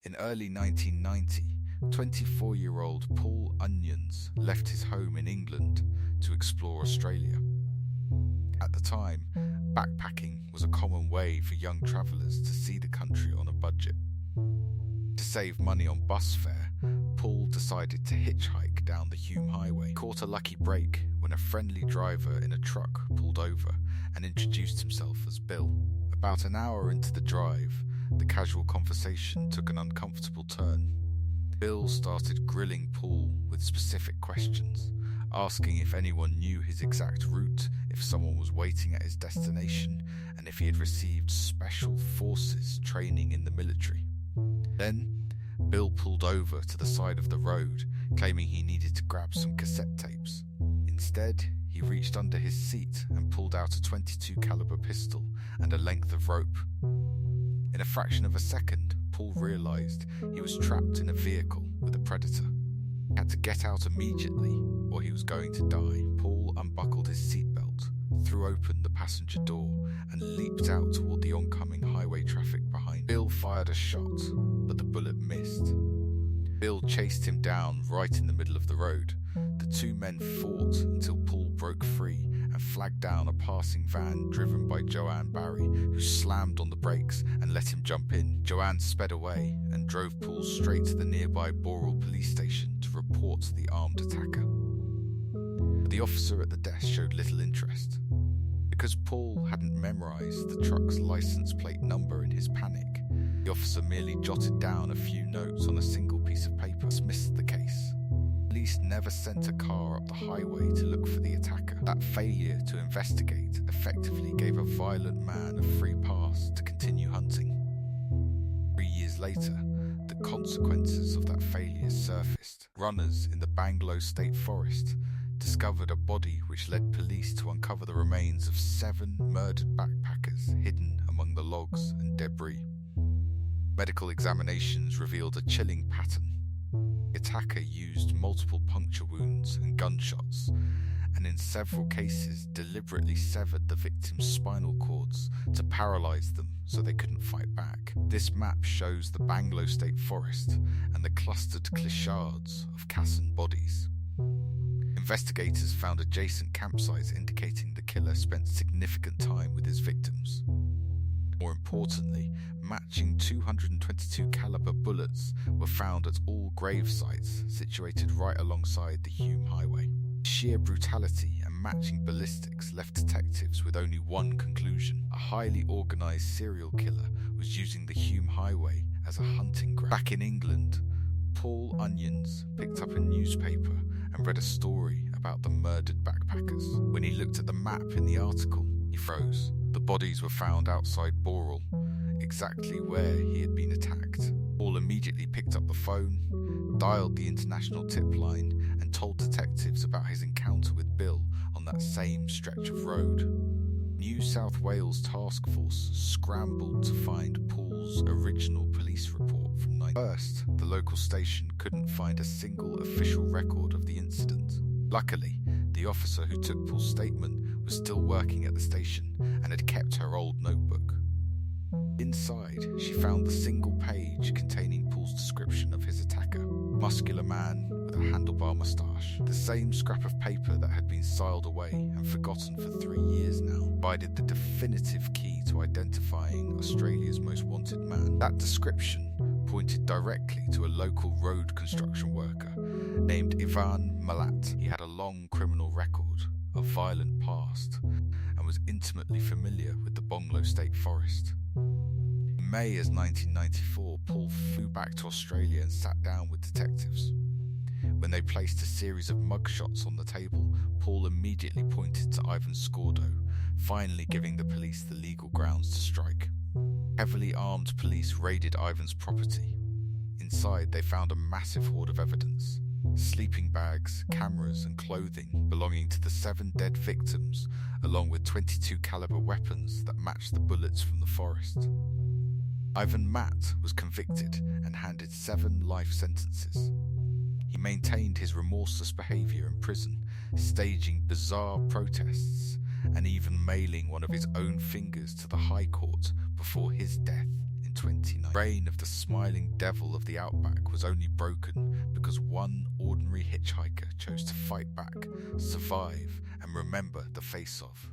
In early 1990, 24-year-old Paul Onions left his home in England to explore Australia. At the time, backpacking was a common way for young travellers to see the country on a budget. To save money on bus fare, Paul decided to hitchhike down the Hume Highway. He caught a lucky break when a friendly driver in a truck pulled over and introduced himself as Bill. About an hour into the drive, the casual conversation took an uncomfortable turn. Bill started grilling Paul with specific questions, asking if anyone knew his exact route, if someone was waiting at his destination, and if he had received special forces training in the military. Then, Bill pulled over to the side of the road, claiming he needed to grab some cassette tapes. Instead, he reached under his seat and pulled out a .22 caliber pistol and a length of rope. In a fraction of a second, Paul realized he was trapped in a vehicle with a predator. He had to get out immediately, or he was going to die. Paul unbuckled his seatbelt, threw open the passenger door, and leaped out toward the oncoming highway traffic behind. Bill fired a shot, but the bullet missed. Bill chased him down right in the middle of the road. The two men fought until Paul broke free and flagged down a passing van driven by Joanne Barry, who slammed on the brakes and let him jump in. Joanne sped away and drove Paul straight to the nearby Boral police station to report the armed attacker. But the officer at the desk showed little interest. Because Paul hadn't memorized the truck's license plate number in his panic, the officer merely jotted down a few notes on a single piece of paper, dismissed the case. Police never sent a car up the highway to look for the attacker. That failure to investigate effectively gave a violent man a free pass to continue hunting. 3 years later, the consequences of that failure surfaced. Runners in the Belanglo State Forest discovered a body which led police to uncover the remains of 7 murdered backpackers hidden among the logs and debris. Medical examinations revealed a chilling pattern. The attacker used multiple puncture wounds and gunshots, and in several cases deliberately severed the victim's spinal cords to paralyze them so they couldn't fight back. This map shows the Belanglo State Forest and the clustered clichards of Casson bodies. Investigators found adjacent campsites indicating the killer spent significant time with his victims. More importantly, matching .222 caliber bullets were found at all grave sites situated right alongside the Hume Highway. Sheer brutality and matching ballistics left detectives with only one conclusion: a highly organized serial killer was using the Hume Highway as a hunting ground. Back in England, Paul Onions picked up a newspaper and read a story about the murdered backpackers. When he looked at the map in the article, he froze. The bodies were found outside Boral, exactly where he had been attacked. Paul immediately picked up the phone, dialed the international tip line, and told detectives about his encounter with Bill on that same stretch of road. New South Wales Task Force scrambled to find Paul's original police report from First, the local station couldn't find a single official record of the incident. Luckily, the officer who took Paul's statement was still working at the station and had kept her old notebook. Inside, she found the single page containing Paul's description of his attacker: muscular man with a handlebar moustache. The same scrap of paper that had been siled away and forgotten for 3 years now provided the definitive key to identifying Australia's most wanted man. That description pointed directly to a local road construction worker named Ivan Milat. He had a long criminal record, a violent past, and was intimately familiar with the Belanglo State Forest. In May 1994, Paul flew back to Australia and sat down with detectives. When they placed a series of mugshots on the table, Paul immediately pointed to Ivan Scordo, finally giving the police the legal grounds to strike. Heavily armed police raided Ivan's property. Inside, they found a massive hoard of evidence: sleeping bags, cameras, and clothing belonging to the 7 dead victims, along with .22 caliber weapons that matched the bullets from the forest. Ivan Matt was convicted and handed 7 life sentences. He maintained his remorseless behavior in prison, staging bizarre protests and even mailing one of his own fingers to the High Court before his death in 29. The reign of the smiling devil of the outback was only broken because one ordinary hitchhiker chose to fight back, survive, and remember the face-off.